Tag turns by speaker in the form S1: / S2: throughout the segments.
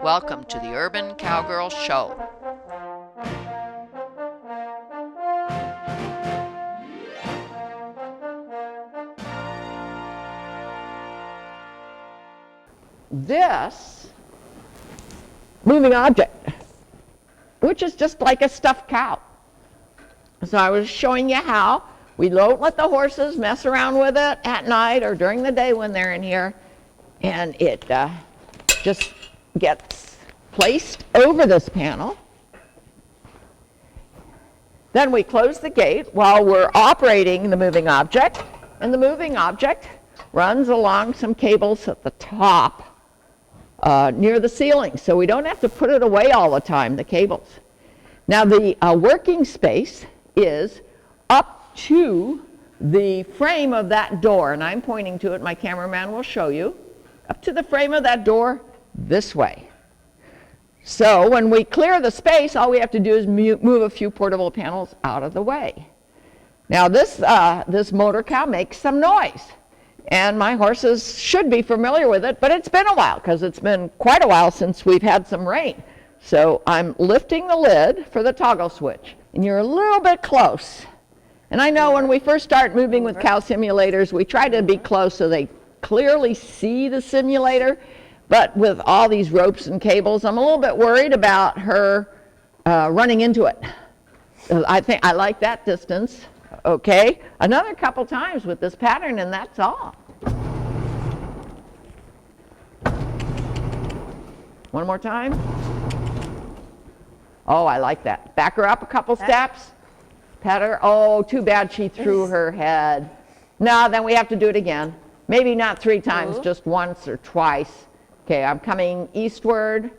S1: Welcome to the Urban Cowgirl Show.
S2: This moving object, which is just like a stuffed cow. So I was showing you how we don't let the horses mess around with it at night or during the day when they're in here, and it just gets placed over this panel. Then we close the gate while we're operating the moving object, and the moving object runs along some cables at the top near the ceiling, so we don't have to put it away all the time, the cables. Now the working space is up to the frame of that door, and I'm pointing to it, my cameraman will show you, up to the frame of that door this way. So when we clear the space, all we have to do is move a few portable panels out of the way. Now this motor cow makes some noise, and my horses should be familiar with it, but it's been a while because it's been quite a while since we've had some rain. So I'm lifting the lid for the toggle switch, and you're a little bit close. And I know when we first start moving with cow simulators, we try to be close so they clearly see the simulator, but with all these ropes and cables, I'm a little bit worried about her running into it. I think I like that distance. Okay, another couple times with this pattern, and that's all. One more time. Oh, I like that. Back her up a couple steps. Pat her. Oh, too bad she threw her head. No, then we have to do it again. Maybe not 3 times, just once or twice. Okay, I'm coming eastward.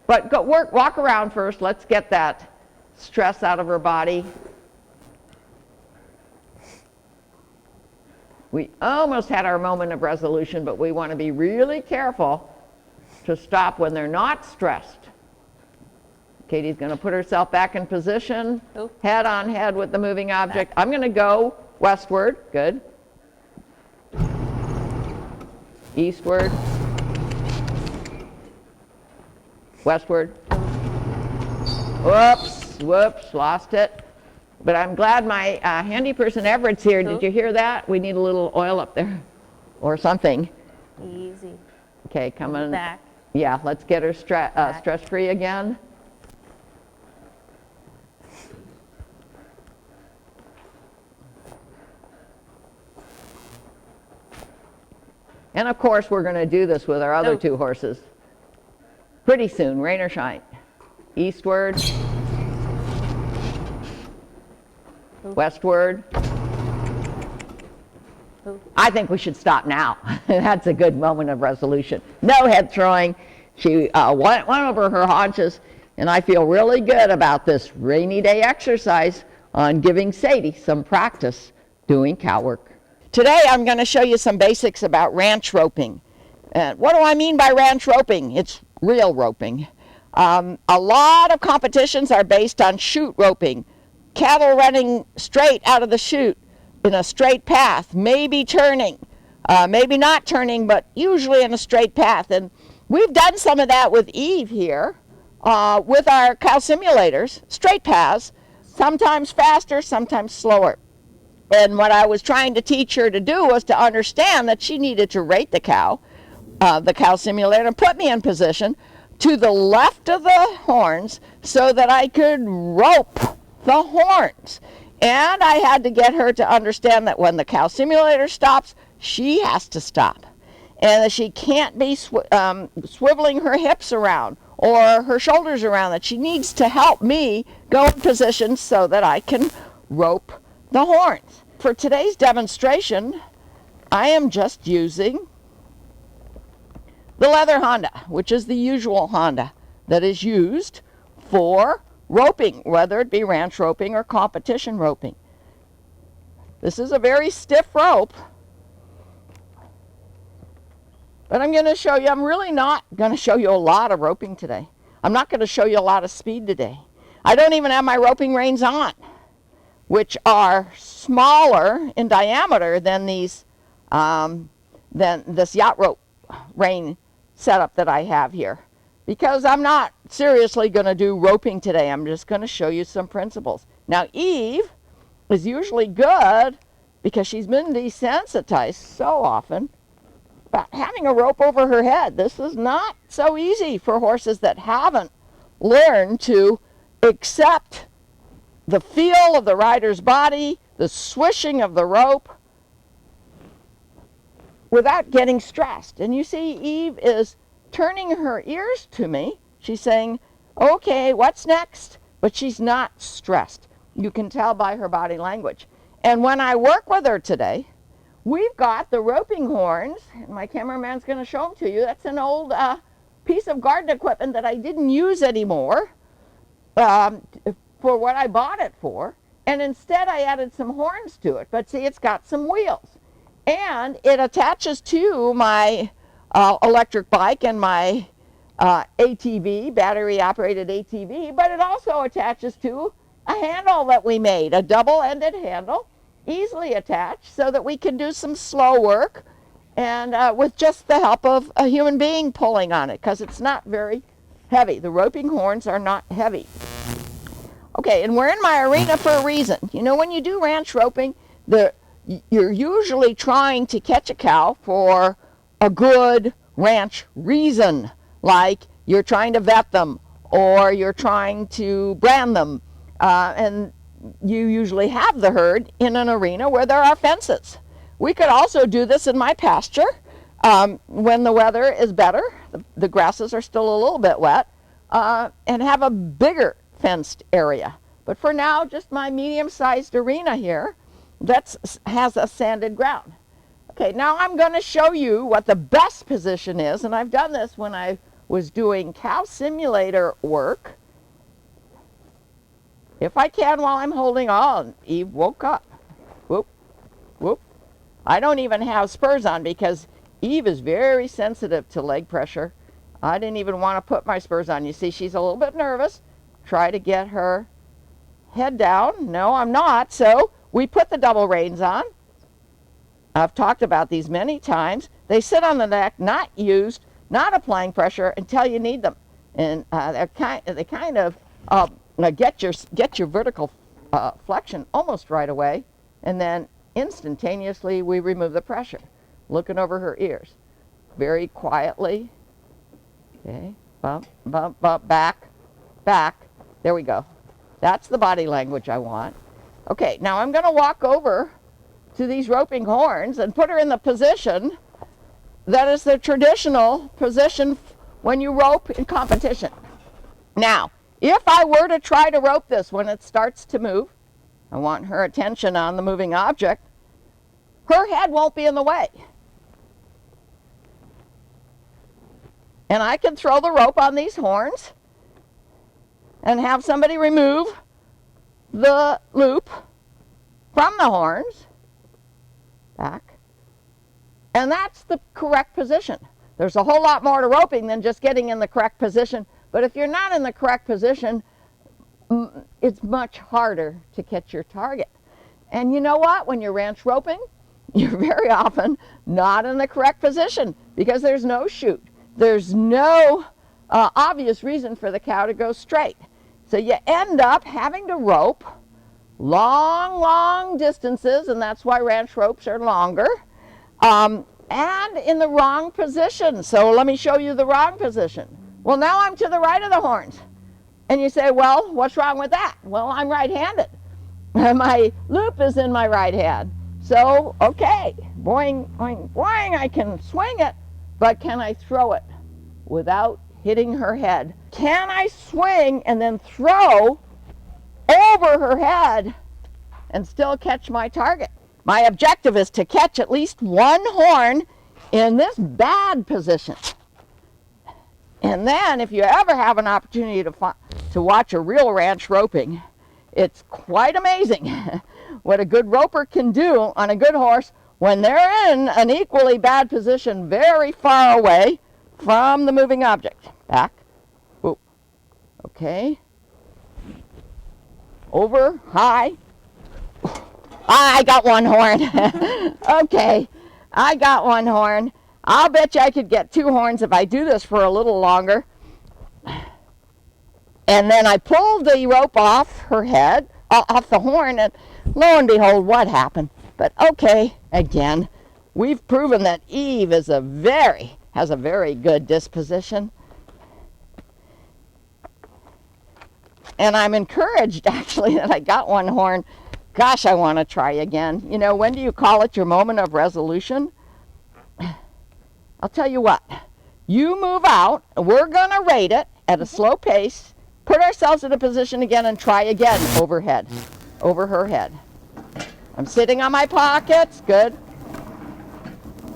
S2: But walk around first. Let's get that stress out of her body. We almost had our moment of resolution, but we want to be really careful to stop when they're not stressed. Katie's going to put herself back in position, head on head with the moving object. I'm going to go westward. Good. Eastward. Westward. Whoops, lost it. But I'm glad my handy person Everett's here. Did you hear that? We need a little oil up there or something.
S3: Easy.
S2: Okay, coming
S3: back.
S2: Yeah, let's get her stress-free again. And of course, we're going to do this with our other 2 horses. Pretty soon, rain or shine. Eastward. Westward. I think we should stop now. That's a good moment of resolution. No head throwing. She went over her haunches, and I feel really good about this rainy day exercise on giving Sadie some practice doing cow work. Today I'm going to show you some basics about ranch roping. What do I mean by ranch roping? It's real roping. A lot of competitions are based on chute roping. Cattle running straight out of the chute in a straight path, maybe turning, maybe not turning, but usually in a straight path. And we've done some of that with Eve here with our cow simulators, straight paths, sometimes faster, sometimes slower. And what I was trying to teach her to do was to understand that she needed to rate the cow simulator, and put me in position to the left of the horns so that I could rope the horns. And I had to get her to understand that when the cow simulator stops, she has to stop. And that she can't be swiveling her hips around or her shoulders around, that she needs to help me go in position so that I can rope the horns. For today's demonstration, I am just using the leather Honda, which is the usual Honda that is used for roping, whether it be ranch roping or competition roping. This is a very stiff rope, but I'm going to show you, I'm really not going to show you a lot of roping today. I'm not going to show you a lot of speed today. I don't even have my roping reins on, which are smaller in diameter than these, than this yacht rope rein setup that I have here. because I'm not seriously going to do roping today. I'm just going to show you some principles. Now, Eve is usually good because she's been desensitized so often about having a rope over her head. This is not so easy for horses that haven't learned to accept the feel of the rider's body, the swishing of the rope, without getting stressed. And you see, Eve is turning her ears to me. She's saying, okay, what's next? But she's not stressed. You can tell by her body language. And when I work with her today, we've got the roping horns, and my cameraman's going to show them to you. That's an old piece of garden equipment that I didn't use anymore for what I bought it for. And instead I added some horns to it. But see, it's got some wheels. And it attaches to my electric bike and my ATV, battery-operated ATV, but it also attaches to a handle that we made, a double-ended handle, easily attached so that we can do some slow work and with just the help of a human being pulling on it, because it's not very heavy. The roping horns are not heavy. Okay, and we're in my arena for a reason. You know, when you do ranch roping, you're usually trying to catch a cow for a good ranch reason, like you're trying to vet them or you're trying to brand them, and you usually have the herd in an arena where there are fences. We could also do this in my pasture when the weather is better, the grasses are still a little bit wet, and have a bigger fenced area. But for now, just my medium-sized arena here that has a sanded ground. Okay, now I'm going to show you what the best position is, and I've done this when I was doing cow simulator work. If I can while I'm holding on. Eve woke up. Whoop, whoop. I don't even have spurs on because Eve is very sensitive to leg pressure. I didn't even want to put my spurs on. You see, she's a little bit nervous. Try to get her head down. No, I'm not. So we put the double reins on. I've talked about these many times. They sit on the neck, not used, not applying pressure until you need them. And they kind of get your vertical flexion almost right away, and then instantaneously we remove the pressure. Looking over her ears. Very quietly. Okay, bump, bump, bump, back, back. There we go. That's the body language I want. Okay, now I'm going to walk over to these roping horns and put her in the position that is the traditional position when you rope in competition. Now, if I were to try to rope this when it starts to move, I want her attention on the moving object, her head won't be in the way. And I can throw the rope on these horns and have somebody remove the loop from the horns, back, and that's the correct position. There's a whole lot more to roping than just getting in the correct position, but if you're not in the correct position, it's much harder to catch your target. And you know what? When you're ranch roping, you're very often not in the correct position because there's no chute. There's no obvious reason for the cow to go straight. So you end up having to rope long, long distances, and that's why ranch ropes are longer, and in the wrong position. So let me show you the wrong position. Well, now I'm to the right of the horns. And you say, well, what's wrong with that? Well, I'm right-handed. My loop is in my right hand. So, okay, boing, boing, boing, I can swing it, but can I throw it without hitting her head? Can I swing and then throw over her head and still catch my target? My objective is to catch at least one horn in this bad position. And then if you ever have an opportunity to watch a real ranch roping, it's quite amazing what a good roper can do on a good horse when they're in an equally bad position very far away from the moving object. Back. Whoop. Okay. Over. High. I got one horn. Okay. I got one horn. I'll bet you I could get two horns if I do this for a little longer. And then I pulled the rope off her head, off the horn, and lo and behold, what happened? But okay, again, we've proven that Eve has a very good disposition. And I'm encouraged, actually, that I got one horn. Gosh, I want to try again. You know, when do you call it your moment of resolution? I'll tell you what. You move out, and we're going to rate it at a slow pace, put ourselves in a position again, and try again overhead, over her head. I'm sitting on my pockets. Good.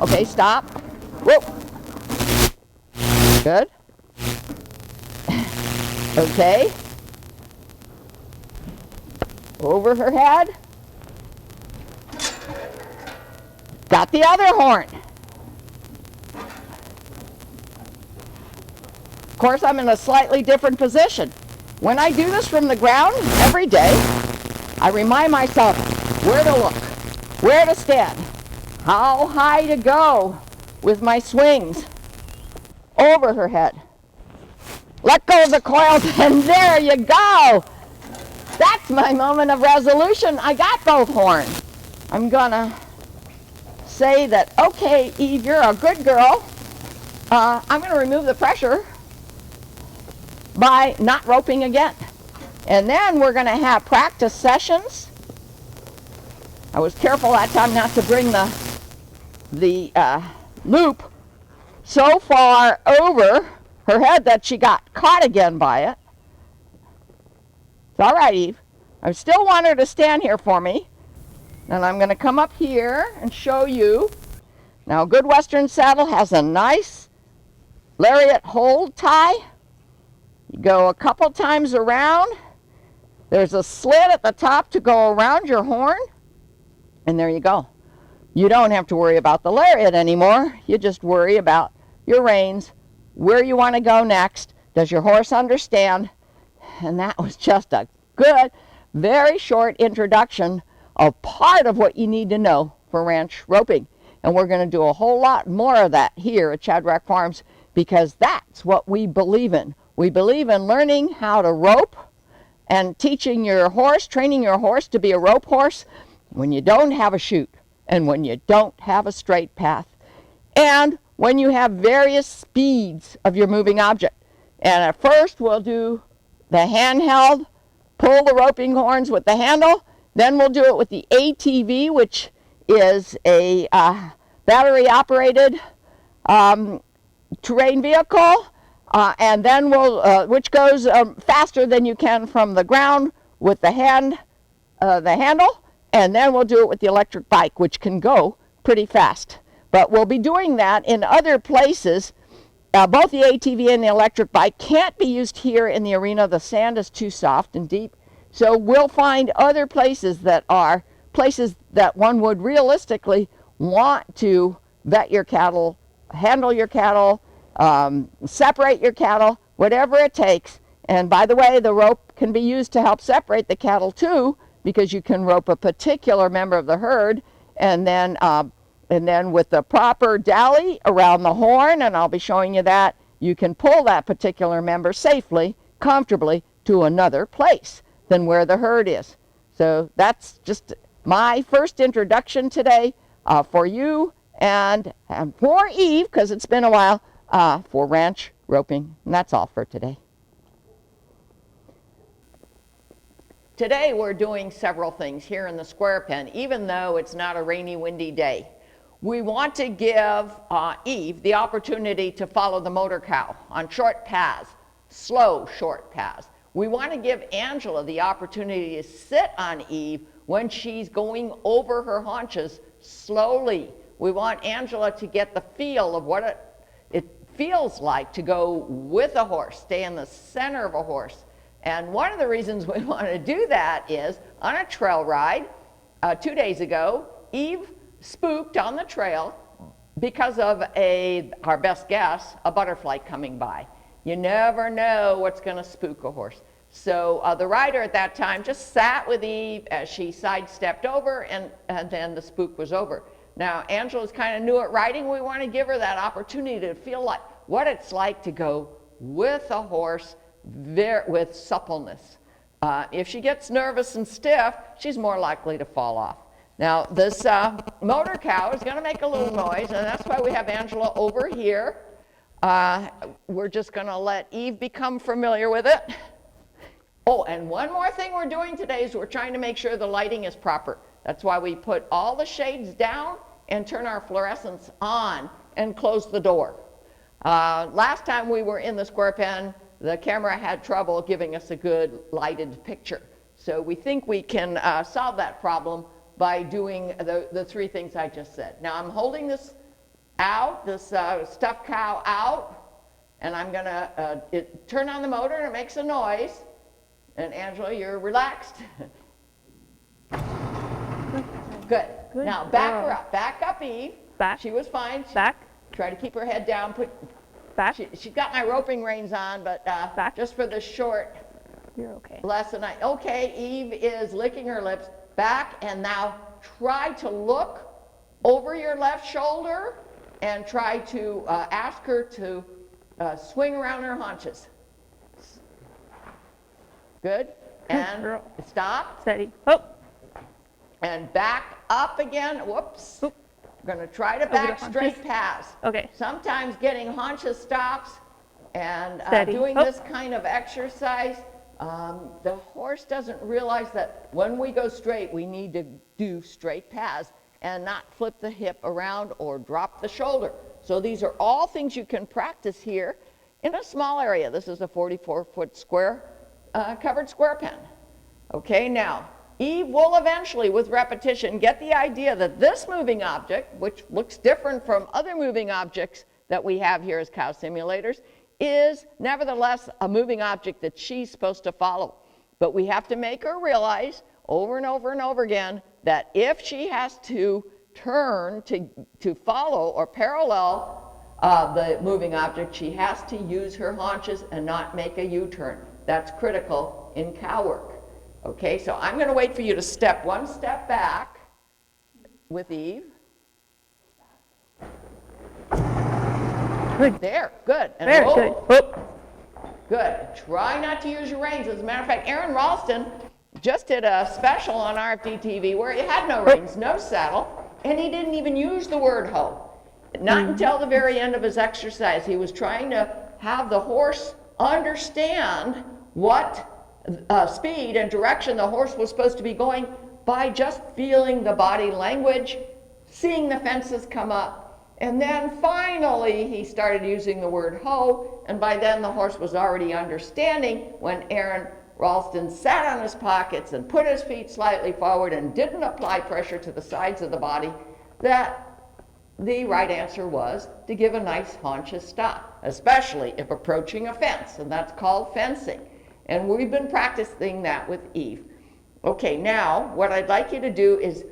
S2: Okay, stop. Whoa. Good. Okay. Over her head. Got the other horn. Of course, I'm in a slightly different position. When I do this from the ground every day, I remind myself where to look, where to stand, how high to go with my swings. Over her head. Let go of the coils, and there you go. That's my moment of resolution. I got both horns. I'm gonna say that, okay, Eve, you're a good girl. I'm gonna remove the pressure by not roping again. And then we're gonna have practice sessions. I was careful that time not to bring the loop so far over her head that she got caught again by it. It's all right, Eve. I still want her to stand here for me. And I'm going to come up here and show you. Now, a good Western saddle has a nice lariat hold tie. You go a couple times around. There's a slit at the top to go around your horn. And there you go. You don't have to worry about the lariat anymore. You just worry about your reins, where you want to go next. Does your horse understand? And that was just a good, very short introduction of part of what you need to know for ranch roping. And we're going to do a whole lot more of that here at Shadrach Farms because that's what we believe in. We believe in learning how to rope and teaching your horse, training your horse to be a rope horse when you don't have a chute and when you don't have a straight path and when you have various speeds of your moving object. And at first we'll do the handheld, pull the roping horns with the handle. Then we'll do it with the ATV, which is a battery-operated terrain vehicle, and then we'll, which goes faster than you can from the ground with the handle. And then we'll do it with the electric bike, which can go pretty fast. But we'll be doing that in other places. Both the ATV and the electric bike can't be used here in the arena. The sand is too soft and deep. So we'll find other places that are places that one would realistically want to vet your cattle, handle your cattle, separate your cattle, whatever it takes. And by the way, the rope can be used to help separate the cattle too, because you can rope a particular member of the herd and then with the proper dally around the horn, and I'll be showing you that, you can pull that particular member safely, comfortably to another place than where the herd is. So that's just my first introduction today for you and for Eve, because it's been a while, for ranch roping. And that's all for today. Today we're doing several things here in the square pen, even though it's not a rainy, windy day. We want to give Eve the opportunity to follow the motor cow on short paths, slow short paths. We want to give Angela the opportunity to sit on Eve when she's going over her haunches slowly. We want Angela to get the feel of what it feels like to go with a horse, stay in the center of a horse. And one of the reasons we want to do that is on a trail ride 2 days ago, Eve spooked on the trail because of our best guess, a butterfly coming by. You never know what's going to spook a horse. So the rider at that time just sat with Eve as she sidestepped over, and then the spook was over. Now, Angela's kind of new at riding. We want to give her that opportunity to feel like what it's like to go with a horse with suppleness. If she gets nervous and stiff, she's more likely to fall off. Now, this motor cow is going to make a little noise, and that's why we have Angela over here. We're just going to let Eve become familiar with it. Oh, and one more thing we're doing today is we're trying to make sure the lighting is proper. That's why we put all the shades down and turn our fluorescents on and close the door. Last time we were in the square pen, the camera had trouble giving us a good lighted picture. So we think we can solve that problem by doing the three things I just said. Now I'm holding this out, this stuffed cow out, and I'm gonna turn on the motor and it makes a noise. And Angela, you're relaxed. Good. Now back her up. Back up, Eve.
S3: Back.
S2: She was fine.
S3: Back.
S2: Try to keep her head down.
S3: Back.
S2: She's got my roping reins on, but
S3: Back.
S2: just for the short
S3: You're okay.
S2: lesson. Okay, Eve is licking her lips. Back, and now try to look over your left shoulder and try to ask her to swing around her haunches. Good. And stop.
S3: Steady. Oh.
S2: And back up again. Whoops.
S3: Oop.
S2: We're going to try to back straight pass.
S3: Okay.
S2: Sometimes getting haunches stops and doing
S3: Oh.
S2: this kind of exercise, the horse doesn't realize that when we go straight, we need to do straight paths and not flip the hip around or drop the shoulder. So these are all things you can practice here in a small area. This is a 44-foot square, covered square pen. Okay, now, Eve will eventually, with repetition, get the idea that this moving object, which looks different from other moving objects that we have here as cow simulators, is nevertheless a moving object that she's supposed to follow. But we have to make her realize over and over and over again that if she has to turn to follow or parallel the moving object, she has to use her haunches and not make a U-turn. That's critical in cow work. Okay, so I'm going to wait for you to step one step back with Eve.
S3: Good.
S2: There, good. And
S3: Very
S2: whoa.
S3: good. Whoop.
S2: Good. Try not to use your reins. As a matter of fact, Aaron Ralston just did a special on RFD TV where he had no reins, no saddle, and he didn't even use the word hoe. Not until the very end of his exercise. He was trying to have the horse understand what speed and direction the horse was supposed to be going by just feeling the body language, seeing the fences come up, and then finally he started using the word hoe, and by then the horse was already understanding when Aaron Ralston sat on his pockets and put his feet slightly forward and didn't apply pressure to the sides of the body, that the right answer was to give a nice haunches stop, especially if approaching a fence, and that's called fencing. And we've been practicing that with Eve. Okay, now what I'd like you to do is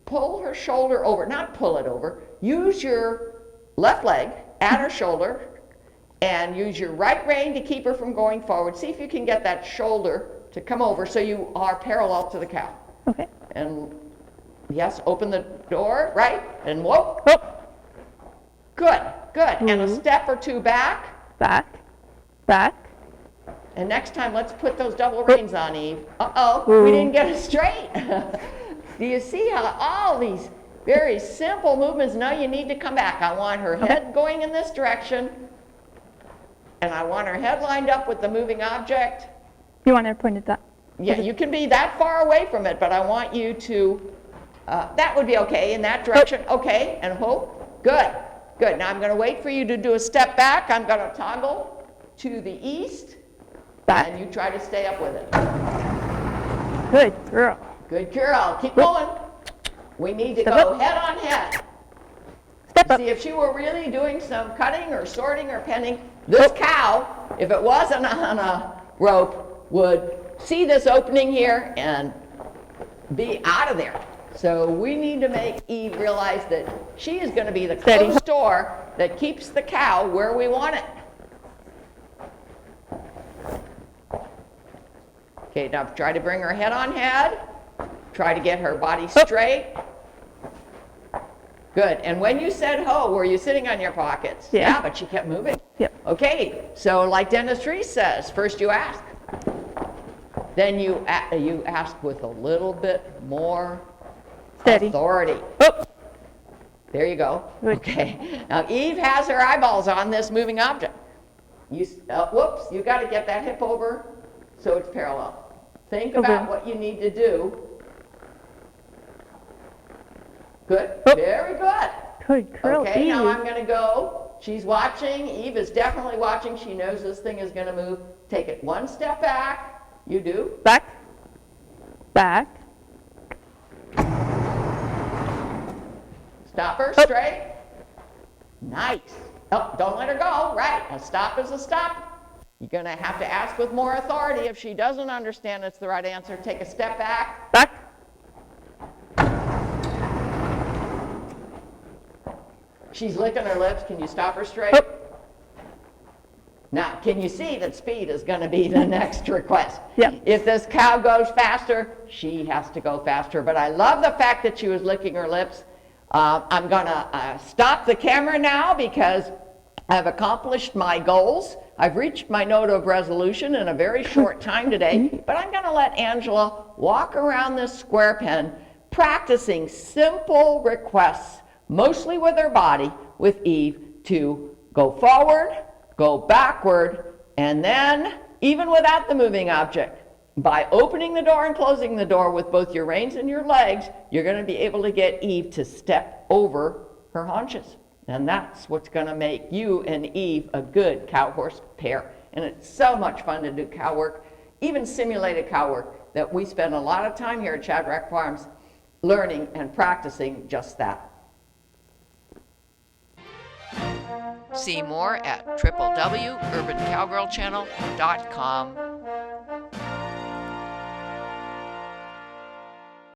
S2: pull her shoulder over, not pull it over, use your left leg at her shoulder and use your right rein to keep her from going forward. See if you can get that shoulder to come over so you are parallel to the cow.
S3: Okay.
S2: And yes, open the door, right? And whoop.
S3: Whoop.
S2: Good, good. And a step or two back.
S3: Back. Back.
S2: And next time, let's put those double reins on, Eve. Uh-oh, we didn't get it straight. Do you see how all these very simple movements, no, you need to come back. I want her head going in this direction, and I want her head lined up with the moving object.
S3: You want her pointed that?
S2: Yeah, you can be that far away from it, but I want you to, that would be okay, in that direction. Okay, and hope. Good, good. Now I'm going to wait for you to do a step back. I'm going to toggle to the east.
S3: Back.
S2: And you try to stay up with it.
S3: Good girl.
S2: Good girl. Keep going. We need to
S3: Step
S2: go
S3: up.
S2: head on head.
S3: Step up.
S2: See, if she were really doing some cutting or sorting or penning, this cow, if it wasn't on a rope, would see this opening here and be out of there. So we need to make Eve realize that she is going to be the
S3: Steady.
S2: closed door that keeps the cow where we want it. Okay, now try to bring her head on head. Try to get her body straight. Good. And when you said ho, were you sitting on your pockets?
S3: Yeah.
S2: But she kept moving.
S3: Yep.
S2: Okay, So like Dennis Reese says, first you ask. Then you ask with a little bit more
S3: Steady.
S2: authority.
S3: Oh,
S2: There you go.
S3: Good.
S2: Okay. Now Eve has her eyeballs on this moving object. Whoops, you got to get that hip over so it's parallel. Think about
S3: Okay.
S2: what you need to do. Good.
S3: Oh.
S2: Very good.
S3: good girl,
S2: Okay,
S3: Eve.
S2: now I'm going to go. She's watching. Eve is definitely watching. She knows this thing is going to move. Take it one step back. You do.
S3: Back. Back.
S2: Stop her
S3: Oh.
S2: straight. Nice. Oh, don't let her go. Right. A stop is a stop. You're going to have to ask with more authority. If she doesn't understand it's the right answer, take a step back.
S3: Back.
S2: She's licking her lips. Can you stop her straight?
S3: Oh.
S2: Now, can you see that speed is going to be the next request?
S3: Yep.
S2: If this cow goes faster, she has to go faster. But I love the fact that she was licking her lips. I'm going to stop the camera now because I've accomplished my goals. I've reached my note of resolution in a very short time today. But I'm going to let Angela walk around this square pen practicing simple requests, mostly with her body, with Eve, to go forward, go backward, and then, even without the moving object, by opening the door and closing the door with both your reins and your legs, you're going to be able to get Eve to step over her haunches. And that's what's going to make you and Eve a good cow-horse pair. And it's so much fun to do cow work, even simulated cow work, that we spend a lot of time here at Shadrack Farms learning and practicing just that.
S1: See more at www.urbancowgirlchannel.com.